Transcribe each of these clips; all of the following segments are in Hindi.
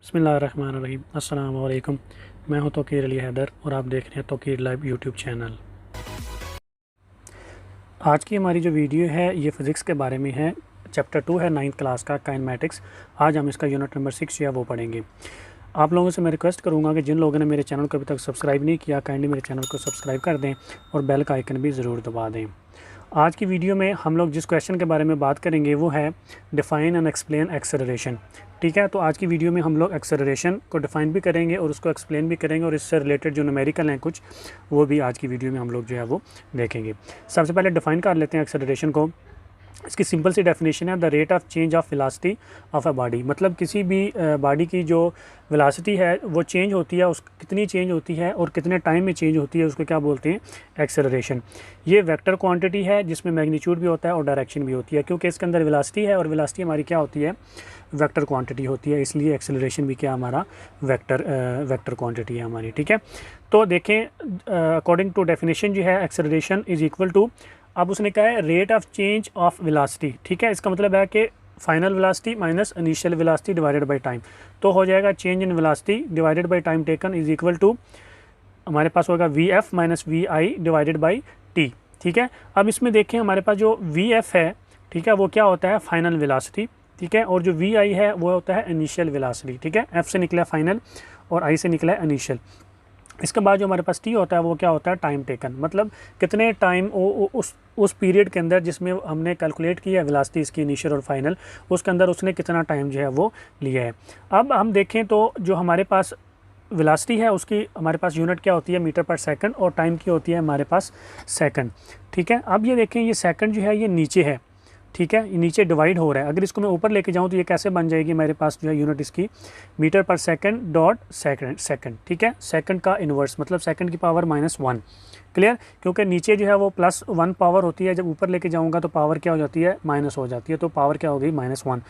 बिस्मिल्लाहिर्रहमानिर्रहीम। अस्सलाम वालेकुम। मैं हूं तौकीर अली हैदर और आप देख रहे हैं तौकीर लाइव यूट्यूब चैनल। आज की हमारी जो वीडियो है ये फ़िज़िक्स के बारे में है। चैप्टर 2 है 9th क्लास का काइनेमेटिक्स। आज हम इसका यूनिट नंबर 6 जो है वो पढ़ेंगे। आप लोगों से मैं रिक्वेस्ट करूंगा कि जिन लोगों ने मेरे चैनल को अभी तक सब्सक्राइब नहीं किया, काइंडली मेरे चैनल को सब्सक्राइब कर दें और बेल का आइकन भी ज़रूर दबा दें। आज की वीडियो में हम लोग जिस क्वेश्चन के बारे में बात करेंगे वो है डिफ़ाइन एंड एक्सप्लेन एक्सेलरेशन। ठीक है, तो आज की वीडियो में हम लोग एक्सेलरेशन को डिफ़ाइन भी करेंगे और उसको एक्सप्लेन भी करेंगे और इससे रिलेटेड जो न्यूमेरिकल हैं कुछ वो भी आज की वीडियो में हम लोग जो है वो देखेंगे। सबसे पहले डिफ़ाइन कर लेते हैं एक्सेलरेशन को। इसकी सिंपल सी डेफिनेशन है the rate of change of velocity of a body. मतलब किसी भी बॉडी की जो वेलोसिटी है वो चेंज होती है, उस कितनी चेंज होती है और कितने टाइम में चेंज होती है उसको क्या बोलते हैं, एक्सेलरेशन। ये वेक्टर क्वांटिटी है जिसमें मैग्नीट्यूड भी होता है और डायरेक्शन भी होती है, क्योंकि इसके अंदर वेलोसिटी है और वेलोसिटी हमारी क्या होती है, वेक्टर क्वांटिटी होती है, इसलिए एक्सेलरेशन भी क्या हमारा वेक्टर क्वांटिटी है हमारी। ठीक है, तो देखें अकॉर्डिंग टू डेफिनेशन जो है एक्सेलरेशन इज़ इक्वल टू, अब उसने कहा है rate of change of velocity. ठीक है, इसका मतलब है कि final velocity minus initial velocity divided by time, तो हो जाएगा change in velocity divided by time taken is equal to, हमारे पास होगा V F minus V I divided by T. ठीक है, अब इसमें देखें हमारे पास जो वी एफ है, ठीक है, वो क्या होता है, फाइनल वेलोसिटी। ठीक है, और जो वी आई है वो होता है इनिशियल वेलोसिटी। ठीक है, एफ से निकला फाइनल और आई से निकला इनिशियल। इसके बाद जो हमारे पास टी होता है वो क्या होता है, टाइम टेकन। मतलब कितने टाइम उस पीरियड के अंदर जिसमें हमने कैलकुलेट किया है वेलोसिटी इसकी इनिशियल और फाइनल, उसके अंदर उसने कितना टाइम जो है वो लिया है। अब हम देखें तो जो हमारे पास वेलोसिटी है उसकी हमारे पास यूनिट क्या होती है, मीटर पर सेकंड, और टाइम की होती है हमारे पास सेकंड। ठीक है, अब ये देखें ये सेकंड जो है ये नीचे है। ठीक है, ये नीचे डिवाइड हो रहा है। अगर इसको मैं ऊपर लेके जाऊँ तो ये कैसे बन जाएगी, मेरे पास जो है यूनिट इसकी मीटर पर सेकंड डॉट सेकंड। ठीक है, सेकंड का इन्वर्स मतलब सेकंड की पावर -1। क्लियर, क्योंकि नीचे जो है वो +1 पावर होती है, जब ऊपर लेके जाऊँगा तो पावर क्या हो जाती है, माइनस हो जाती है, तो पावर क्या हो गई, -1।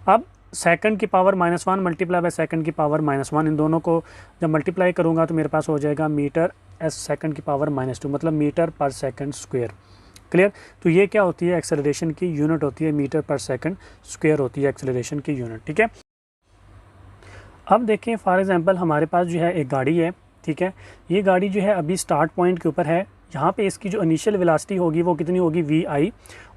अब सेकंड की पावर -1 मल्टीप्लाई बाय सेकंड की पावर -1, इन दोनों को जब मल्टीप्लाई करूँगा तो मेरे पास हो जाएगा मीटर सेकंड की पावर -2, मतलब मीटर पर सेकंड स्क्वायर। क्लियर, तो ये क्या होती है, एक्सेलरेशन की यूनिट होती है, मीटर पर सेकंड स्क्वायर होती है एक्सेलरेशन की यूनिट। ठीक है, अब देखें फॉर एग्जांपल हमारे पास जो है एक गाड़ी है। ठीक है, ये गाड़ी जो है अभी स्टार्ट पॉइंट के ऊपर है। यहाँ पे इसकी जो इनिशियल वेलोसिटी होगी वो कितनी होगी, वी आई,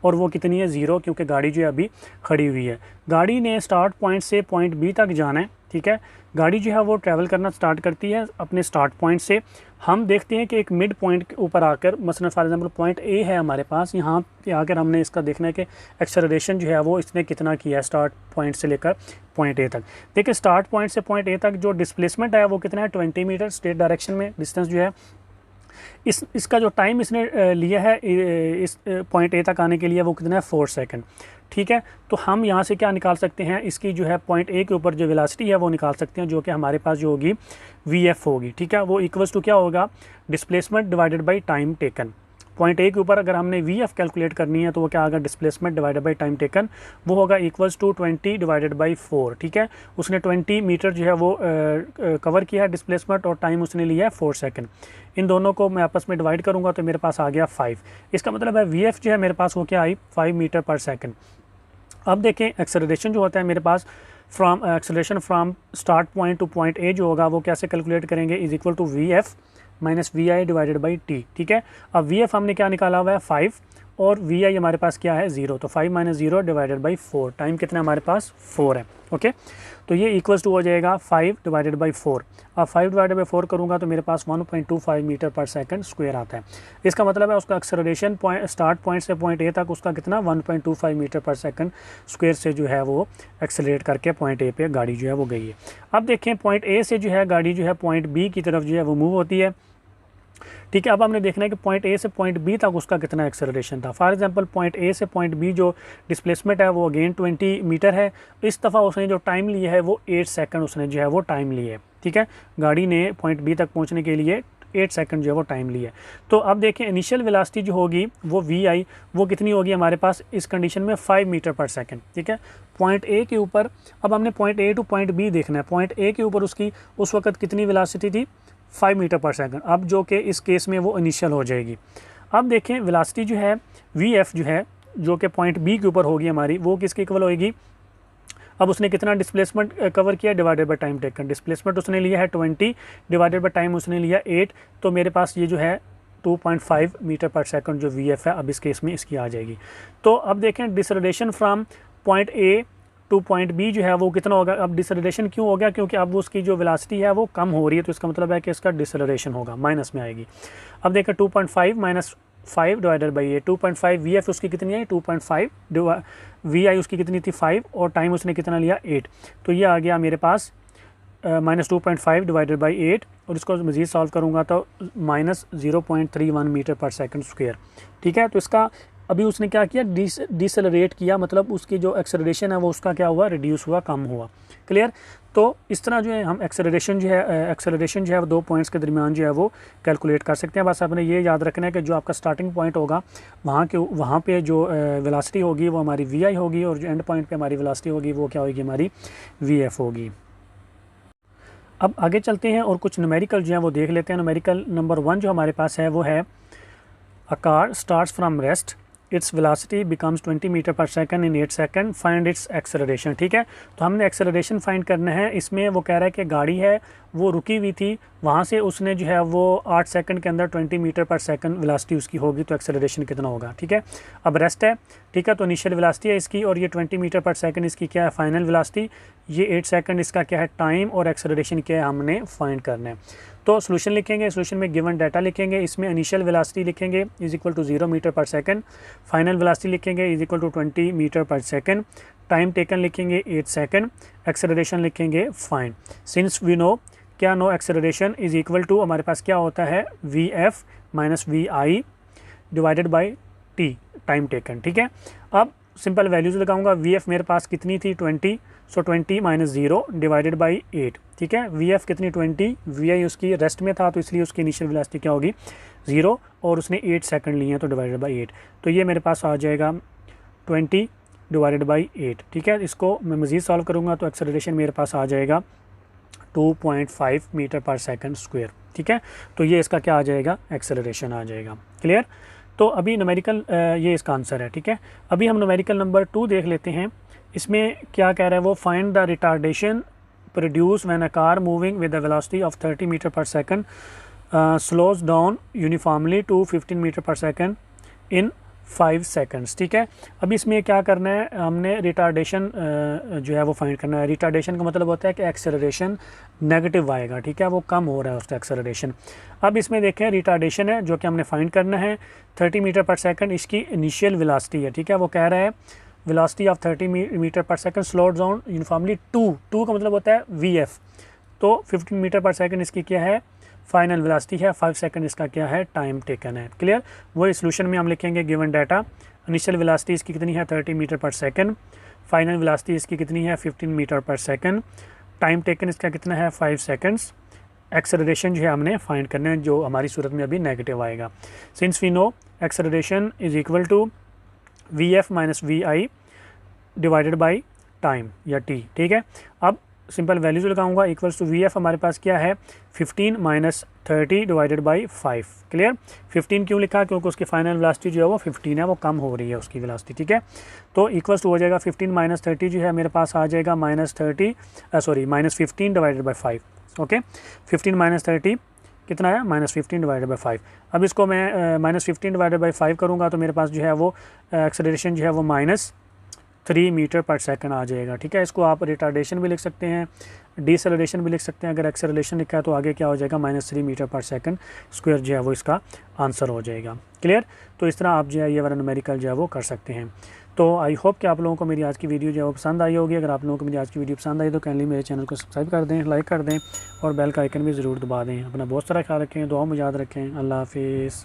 और वो कितनी है, 0, क्योंकि गाड़ी जो है अभी खड़ी हुई है। गाड़ी ने स्टार्ट पॉइंट से पॉइंट बी तक जाना है। ठीक है, गाड़ी जो है वो ट्रैवल करना स्टार्ट करती है अपने स्टार्ट पॉइंट से। हम देखते हैं कि एक मिड पॉइंट के ऊपर आकर, मसलन फॉर एग्जांपल पॉइंट ए है हमारे पास, यहाँ पे आकर हमने इसका देखना है कि एक्सेलरेशन जो है वो इसने कितना किया है स्टार्ट पॉइंट से लेकर पॉइंट ए तक। देखिए स्टार्ट पॉइंट से पॉइंट ए तक जो डिस्प्लेसमेंट है वो कितना है, 20 मीटर स्ट्रेट डायरेक्शन में डिस्टेंस जो है। इसका जो टाइम इसने लिया है इस पॉइंट ए तक आने के लिए वो कितना है, 4 सेकंड। ठीक है, तो हम यहाँ से क्या निकाल सकते हैं, इसकी जो है पॉइंट ए के ऊपर जो वेलोसिटी है वो निकाल सकते हैं, जो कि हमारे पास जो होगी वी एफ होगी। ठीक है, वो इक्वल्स टू क्या होगा, displacement divided by time taken. Point A के ऊपर अगर हमने वी एफ कैलकुलेट करनी है तो वो क्या आएगा, displacement divided by time taken, वो होगा इक्वल्स टू 20 डिवाइडेड बाई 4। ठीक है, उसने 20 मीटर जो है वो कवर किया है डिस्प्लेसमेंट, और टाइम उसने लिया है 4 सेकंड। इन दोनों को मैं आपस में डिवाइड करूँगा तो मेरे पास आ गया 5। इसका मतलब है वी एफ जो है मेरे पास वो क्या आई, 5 मीटर पर सेकंड। अब देखें एक्सेलरेशन जो होता है मेरे पास acceleration from start point to point A जो होगा वो कैसे कैलकुलेट करेंगे, is equal to V F minus V I divided by T. ठीक है, अब वी एफ हमने क्या निकाला हुआ है, 5, और वी आई हमारे पास क्या है, 0, तो 5 - 0 डिवाइडेड बाई 4, टाइम कितना हमारे पास 4 है। ओके, तो ये इक्वल्स टू हो जाएगा 5 डिवाइडेड बाई 4। अब 5 डिवाइडेड बाई 4 करूँगा तो मेरे पास 1.25 मीटर पर सेकंड स्क्वायर आता है। इसका मतलब है उसका एक्सेलरेशन पॉइंट स्टार्ट पॉइंट से पॉइंट ए तक उसका कितना, 1.25 मीटर पर सेकंड स्क्वायर से जो है वो एक्सेलरेट करके पॉइंट ए पे गाड़ी जो है वो गई है। अब देखें पॉइंट ए से जो है गाड़ी जो है पॉइंट बी की तरफ जो है वो मूव होती है। ठीक है, अब हमने देखना है कि पॉइंट ए से पॉइंट बी तक उसका कितना एक्सेलरेशन था। फॉर एग्जांपल पॉइंट ए से पॉइंट बी जो डिस्प्लेसमेंट है वो अगेन 20 मीटर है। इस दफ़ा उसने जो टाइम लिया है वो 8 सेकंड उसने जो है वो टाइम लिया है। ठीक है, गाड़ी ने पॉइंट बी तक पहुंचने के लिए 8 सेकंड जो है वो टाइम लिया है। तो अब देखें इनिशियल वेलोसिटी जो होगी वो वी आई वो कितनी होगी हमारे पास इस कंडीशन में, 5 मीटर पर सेकंड। ठीक है, पॉइंट ए के ऊपर, अब हमने point A to point B देखना है। पॉइंट ए के ऊपर उसकी उस वक्त कितनी वेलोसिटी थी, 5 मीटर पर सेकंड, अब जो कि इस केस में वो इनिशियल हो जाएगी। अब देखें वेलोसिटी जो है वी एफ जो है, जो कि पॉइंट बी के ऊपर होगी हमारी, वो किसके इक्वल होएगी, अब उसने कितना डिस्प्लेसमेंट कवर किया divided by time taken, displacement उसने लिया है 20 डिवाइडेड बाय टाइम उसने लिया 8, तो मेरे पास ये जो है 2.5 मीटर पर सेकंड जो VF है अब इस केस में इसकी आ जाएगी। तो अब देखें deceleration from point A to point B जो है वो कितना होगा। अब डिसलेरेशन क्यों हो गया, क्योंकि अब उसकी जो वेलोसिटी है वो कम हो रही है, तो इसका मतलब है कि इसका डिसलेरेशन होगा, माइनस में आएगी। अब देखें 2.5 माइनस 5 डिवाइडेड बाई 8, 2.5 VF उसकी कितनी है 2.5, VI उसकी कितनी थी 5, और टाइम उसने कितना लिया 8, तो ये आ गया मेरे पास माइनस 2.5 डिवाइडेड बाई 8, और इसको मज़ीद सॉल्व करूँगा तो माइनस 0.31 मीटर पर सेकंड स्क्वायर। ठीक है, तो इसका अभी उसने क्या किया डिसलरेट किया, मतलब उसकी जो एक्सेलरेशन है वो उसका क्या हुआ रिड्यूस हुआ, कम हुआ। क्लियर। तो इस तरह जो है हम एक्सेलरेशन जो है वो 2 पॉइंट्स के दरमियान जो है वो कैलकुलेट कर सकते हैं। बस आपने ये याद रखना है कि जो आपका स्टार्टिंग पॉइंट होगा वहाँ पे जो वेलोसिटी होगी वो हमारी VI होगी, और जो एंड पॉइंट पे हमारी वेलोसिटी होगी वो क्या होगी हमारी VF होगी। अब आगे चलते हैं और कुछ न्यूमेरिकल जो है वो देख लेते हैं। न्यूमेरिकल नंबर 1 जो हमारे पास है वो है a car starts from rest, its velocity becomes 20 metre पर second in 8 second, find its acceleration. ठीक है, तो हमने एक्सेलरेशन फाइंड करना है। इसमें वो कह रहा है कि गाड़ी है वो रुकी हुई थी, वहाँ से उसने जो है वो 8 सेकंड के अंदर 20 मीटर पर सेकंड वेलोसिटी उसकी होगी, तो एक्सेलरेशन कितना होगा। ठीक है, अब रेस्ट है, ठीक है, तो इनिशियल वेलोसिटी है इसकी, और ये 20 मीटर पर सेकंड इसकी क्या है फाइनल वेलोसिटी, ये 8 सेकंड इसका क्या है टाइम, और एक्सेलरेशन क्या है हमने फाइंड करना है। तो सोल्यूशन लिखेंगे, सोल्यूशन में गिवन डाटा लिखेंगे, इसमें इनिशियल वेलोसिटी लिखेंगे इज इक्वल टू 0 मीटर पर सेकंड, फाइनल वेलोसिटी लिखेंगे इज इक्वल टू 20 मीटर पर सेकंड, टाइम टेकन लिखेंगे 8 सेकंड, एक्सेलरेशन लिखेंगे फाइंड। सिंस वी नो क्या know acceleration is equal to हमारे पास क्या होता है VF minus VI divided by T time taken. ठीक है, अब सिंपल वैल्यूज़ लगाऊंगा। VF मेरे पास कितनी थी 20, सो 20 माइनस 0 डिवाइडेड बाई 8। ठीक है, VF कितनी 20, VI उसकी रेस्ट में था तो इसलिए उसकी इनिशियल वेलोसिटी क्या होगी 0, और उसने 8 सेकंड लिए हैं तो डिवाइडेड बाई 8, तो ये मेरे पास आ जाएगा 20 डिवाइडेड बाई 8। ठीक है, इसको मैं मज़ीद सॉल्व करूँगा तो एक्सेलरेशन मेरे पास आ जाएगा 2.5 मीटर पर सेकंड स्क्वायर। ठीक है, तो ये इसका क्या आ जाएगा एक्सेलरेशन आ जाएगा। क्लियर। तो अभी न्यूमेरिकल ये इसका आंसर है। ठीक है, अभी हम न्यूमेरिकल नंबर 2 देख लेते हैं। इसमें क्या कह रहा है वो, find the retardation produce when a car moving with the velocity of 30 metre पर second slows down uniformly to 15 metre पर सेकंड इन 5 सेकंड्स। ठीक है, अभी इसमें क्या करना है हमने रिटार्डेशन जो है वो फाइंड करना है। रिटार्डेशन का मतलब होता है कि एक्सेलरेशन नेगेटिव आएगा। ठीक है, वो कम हो रहा है उसका एक्सेलरेशन। अब इसमें देखें रिटार्डेशन है जो कि हमने फाइंड करना है 30 मीटर पर सेकंड इसकी इनिशियल वेलोसिटी है। ठीक है, वो कह रहा है वेलोसिटी ऑफ 30 मीटर पर सेकंड स्लोड डाउन यूनिफॉर्मली 2 का मतलब होता है VF, तो 15 मीटर पर सेकंड इसकी क्या है फाइनल वेलोसिटी है, 5 सेकंड इसका क्या है टाइम टेकन है। क्लियर। वही सोल्यूशन में हम लिखेंगे गिवन डाटा, इनिशियल वेलोसिटी इसकी कितनी है 30 मीटर पर सेकंड, फाइनल वेलोसिटी इसकी कितनी है 15 मीटर पर सेकंड, टाइम टेकन इसका कितना है 5 सेकंड्स, एक्सेलरेशन जो है हमने फाइंड करना है जो हमारी सूरत में अभी नेगेटिव आएगा। Since we know acceleration is equal to VF minus VI divided by time या T। ठीक है, अब सिंपल वैल्यूज लगाऊंगा इक्वल्स टू VF हमारे पास क्या है 15 माइनस 30 डिवाइडेड बाई 5। क्लियर। 15 क्यों लिखा, क्योंकि उसकी फाइनल वेलोसिटी जो है वो 15 है, वो कम हो रही है उसकी वेलोसिटी। ठीक है, तो इक्वल्स टू हो जाएगा 15 माइनस 30 जो है मेरे पास आ जाएगा minus 15 divided by 5। Okay, 15 minus 30 कितना है माइनस 15 डिवाइडेड बाई 5। अब इसको मैं माइनस 15 डिवाइडेड बाई 5 करूँगा तो मेरे पास जो है वो एक्सेलरेशन जो है वो -3 मीटर पर सेकंड आ जाएगा। ठीक है, इसको आप रिटार्डेशन भी लिख सकते हैं, डिसेलरेशन भी लिख सकते हैं। अगर एक्सेलरेशन लिखा है तो आगे क्या हो जाएगा -3 मीटर पर सेकंड स्क्वायर जो है वो इसका आंसर हो जाएगा। क्लियर। तो इस तरह आप जो है ये वाला न्यूमेरिकल जो है वो कर सकते हैं। तो आई होप कि आप लोगों को मेरी आज की वीडियो जो है वो पसंद आई होगी। अगर आप लोगों को मेरी आज की वीडियो पसंद आई तो काइंडली मेरे चैनल को सब्सक्राइब कर दें, लाइक कर दें और बेल का आइकन भी ज़रूर दबा दें। अपना बहुत सारा ख्याल रखें, दुआ में याद रखें। अल्लाह हाफिज़।